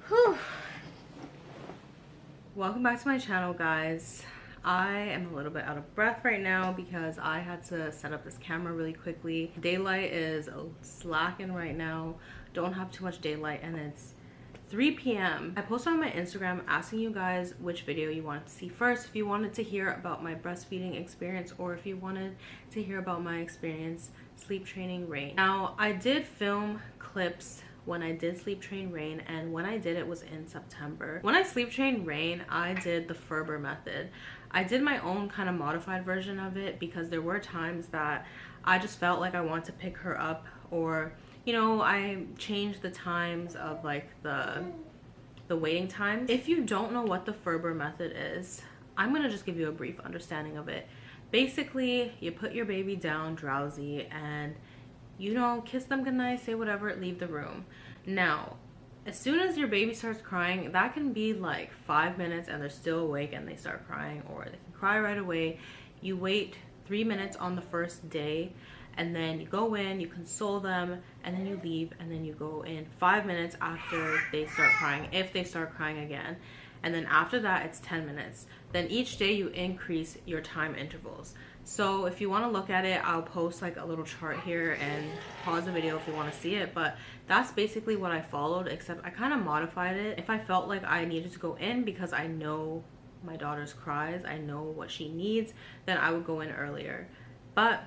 Whew. Welcome back to my channel, guys. I am a little bit out of breath right now because I had to set up this camera really quickly. Daylight is slacking right now. Don't have too much daylight and it's 3 p.m. I posted on my Instagram asking you guys which video you wanted to see first, if you wanted to hear about my breastfeeding experience or if you wanted to hear about my experience sleep training Rain. Now, I did film clips when I did sleep train Rain, and when I did it was in September. When I sleep trained Rain, I did the Ferber method. I did my own kind of modified version of it because there were times that I just felt like I wanted to pick her up, or you know, I changed the times of like the waiting times. If you don't know what the Ferber method is, I'm gonna just give you a brief understanding of it. Basically, you put your baby down drowsy and you know, kiss them goodnight, say whatever, leave the room. Now, as soon as your baby starts crying, that can be like 5 minutes and they're still awake and they start crying, or they can cry right away. You wait 3 minutes on the first day and then you go in, you console them, and then you leave, and then you go in 5 minutes after they start crying, if they start crying again. And then after that, it's 10 minutes. Then each day you increase your time intervals. So if you want to look at it, I'll post like a little chart here and pause the video if you want to see it. But that's basically what I followed, except I kind of modified it. If I felt like I needed to go in because I know my daughter's cries, I know what she needs, then I would go in earlier. But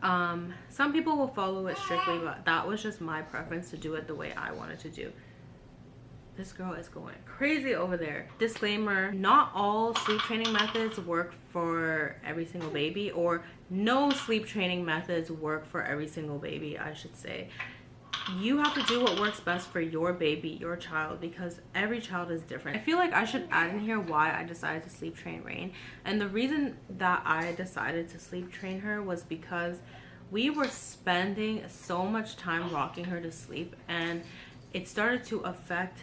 some people will follow it strictly, but that was just my preference to do it the way I wanted to do. This girl is going crazy over there. Disclaimer, not all sleep training methods work for every single baby, or no sleep training methods work for every single baby, I should say. You have to do what works best for your baby, your child, because every child is different. I feel like I should add in here why I decided to sleep train Rain. And the reason that I decided to sleep train her was because we were spending so much time rocking her to sleep, and it started to affect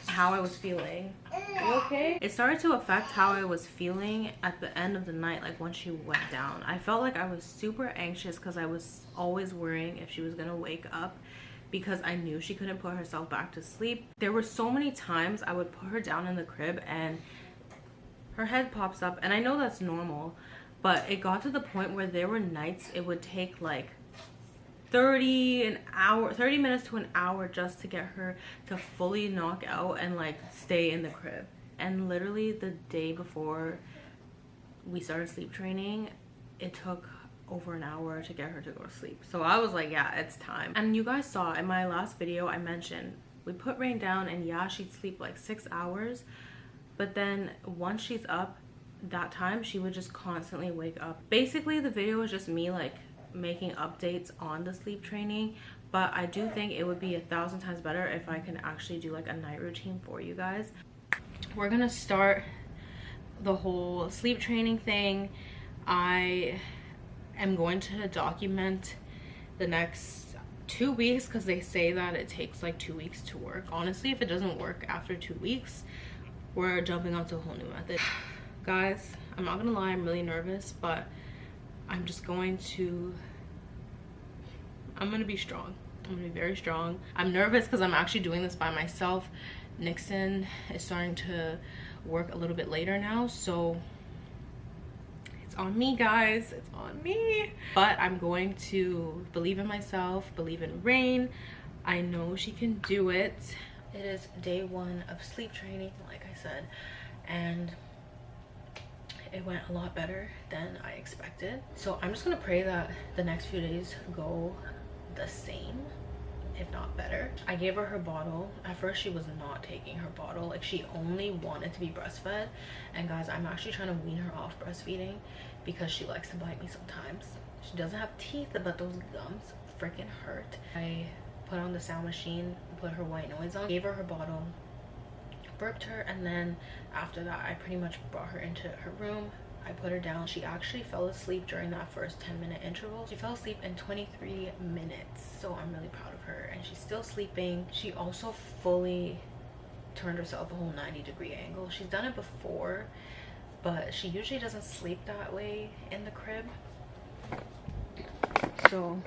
how I was feeling. You okay? It started to affect how I was feeling at the end of the night, like when she went down. I felt like I was super anxious because I was always worrying if she was gonna wake up, because I knew she couldn't put herself back to sleep. There were so many times I would put her down in the crib and her head pops up, and I know that's normal, but it got to the point where there were nights it would take like 30 minutes to an hour just to get her to fully knock out and like stay in the crib. And literally the day before we started sleep training, it took over an hour to get her to go to sleep. So I was like, yeah, it's time. And you guys saw in my last video, I mentioned we put Rain down, and yeah, she'd sleep like 6 hours, but then once she's up, that time she would just constantly wake up. Basically the video was just me like making updates on the sleep training, but I do think it would be 1,000 times better if I can actually do like a night routine for you guys. We're gonna start the whole sleep training thing. I am going to document the next 2 weeks because they say that it takes like 2 weeks to work. Honestly, if it doesn't work after 2 weeks, we're jumping onto a whole new method. Guys, I'm not gonna lie, I'm really nervous, but I'm gonna be strong. I'm gonna be very strong. I'm nervous because I'm actually doing this by myself. Nixon is starting to work a little bit later now, so it's on me, guys. It's on me. But I'm going to believe in myself, believe in Rain. I know she can do it. It is day 1 of sleep training, like I said, and it went a lot better than I expected. So I'm just gonna pray that the next few days go the same, if not better. I gave her bottle. At first she was not taking her bottle, like she only wanted to be breastfed. And guys, I'm actually trying to wean her off breastfeeding because she likes to bite me sometimes. She doesn't have teeth, but those gums freaking hurt. I put on the sound machine, put her white noise on, gave her bottle, burped her, and then after that I pretty much brought her into her room. I put her down. She actually fell asleep during that first 10-minute interval. She fell asleep in 23 minutes, so I'm really proud of her, and she's still sleeping. She also fully turned herself a whole 90-degree angle. She's done it before, but she usually doesn't sleep that way in the crib. So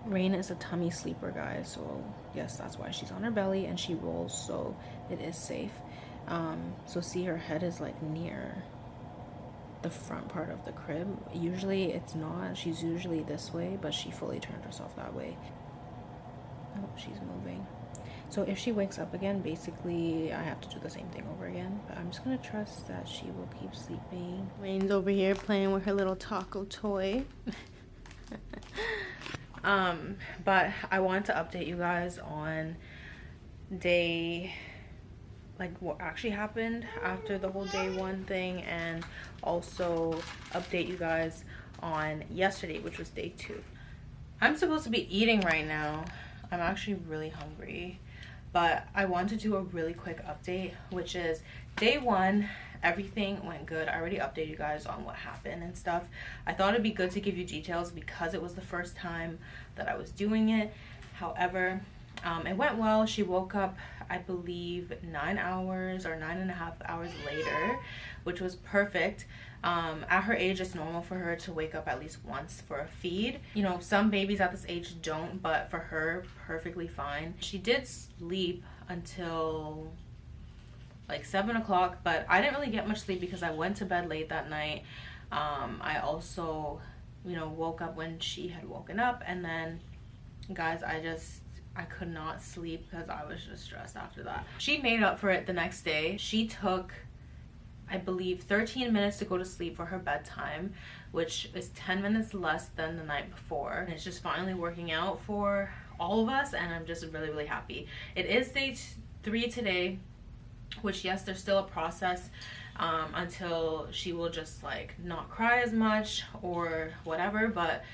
Rain is a tummy sleeper, guys, so yes, that's why she's on her belly and she rolls, so it is safe. So see, her head is like near the front part of the crib. Usually it's not. She's usually this way, but she fully turned herself that way. Oh, she's moving. So if she wakes up again, basically I have to do the same thing over again, but I'm just gonna trust that she will keep sleeping. Rain's over here playing with her little taco toy. But I wanted to update you guys on what actually happened after the whole day one thing, and also update you guys on yesterday, which was day 2. I'm supposed to be eating right now. I'm actually really hungry, but I want to do a really quick update, which is day 1. Everything went good. I already updated you guys on what happened and stuff. I thought it'd be good to give you details because it was the first time that I was doing it. However, it went well. She woke up, I believe, 9 hours or 9.5 hours later, which was perfect. At her age, it's normal for her to wake up at least once for a feed. You know, some babies at this age don't, but for her, perfectly fine. She did sleep until like 7 o'clock, but I didn't really get much sleep because I went to bed late that night. I also, you know, woke up when she had woken up, and then, guys, I could not sleep because I was just stressed after that. She made up for it the next day. She took, I believe, 13 minutes to go to sleep for her bedtime, which is 10 minutes less than the night before. And it's just finally working out for all of us, and I'm just really, really happy. It is day 3 today, which, yes, there's still a process until she will just like not cry as much or whatever, but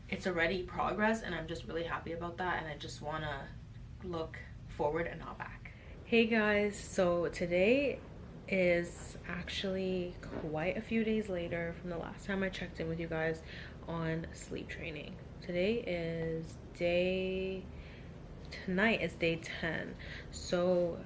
it's already progress, and I'm just really happy about that, and I just want to look forward and not back. Hey guys, so today is actually quite a few days later from the last time I checked in with you guys on sleep training. Tonight is day 10. So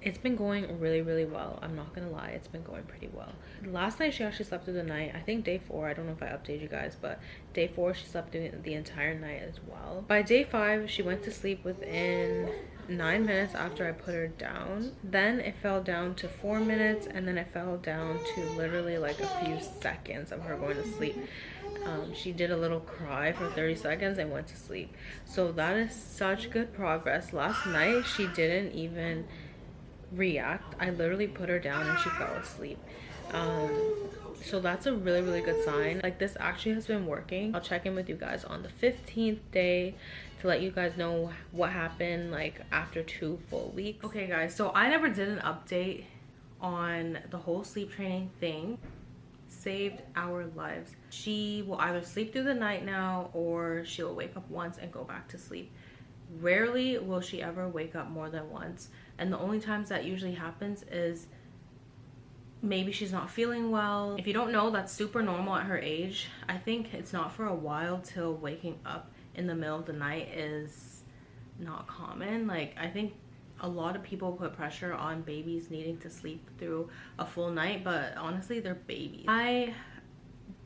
it's been going really, really well. I'm not gonna lie, it's been going pretty well. Last night she actually slept through the night. I think day 4, I don't know if I updated you guys, but day 4 she slept through the entire night as well. By day 5, she went to sleep within 9 minutes after I put her down. Then it fell down to 4 minutes, and then it fell down to literally like a few seconds of her going to sleep. She did a little cry for 30 seconds and went to sleep. So that is such good progress. Last night she didn't even react. I literally put her down and she fell asleep. So that's a really, really good sign. Like, this actually has been working. I'll check in with you guys on the 15th day to let you guys know what happened like after 2 full weeks. Okay guys, so I never did an update on the whole sleep training thing. Saved our lives. She will either sleep through the night now, or she'll wake up once and go back to sleep. Rarely will she ever wake up more than once, and the only times that usually happens is maybe she's not feeling well. If you don't know, that's super normal at her age. I think it's not for a while till waking up in the middle of the night is not common. Like, I think a lot of people put pressure on babies needing to sleep through a full night, but honestly, they're babies. I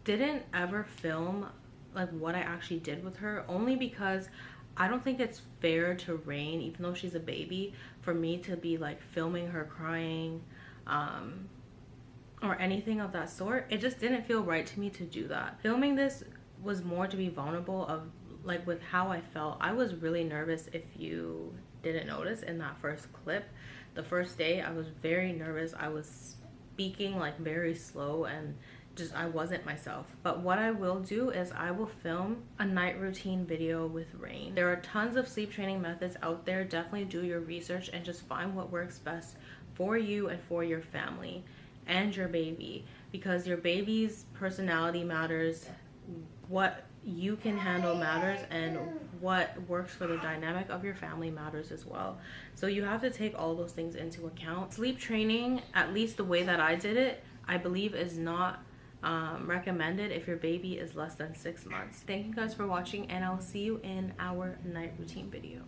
didn't ever film like what I actually did with her, only because I don't think it's fair to Rain, even though she's a baby, for me to be like filming her crying or anything of that sort. It just didn't feel right to me to do that. Filming this was more to be vulnerable of like with how I felt. I was really nervous. If you didn't notice in that first clip, the first day I was very nervous. I was speaking like very slow and just I wasn't myself. But what I will do is I will film a night routine video with Rain. There are tons of sleep training methods out there. Definitely do your research and just find what works best for you and for your family and your baby, because your baby's personality matters, what you can handle matters, and what works for the dynamic of your family matters as well. So you have to take all those things into account. Sleep training, at least the way that I did it, I believe is not recommended if your baby is less than 6 months. Thank you guys for watching, and I'll see you in our night routine video.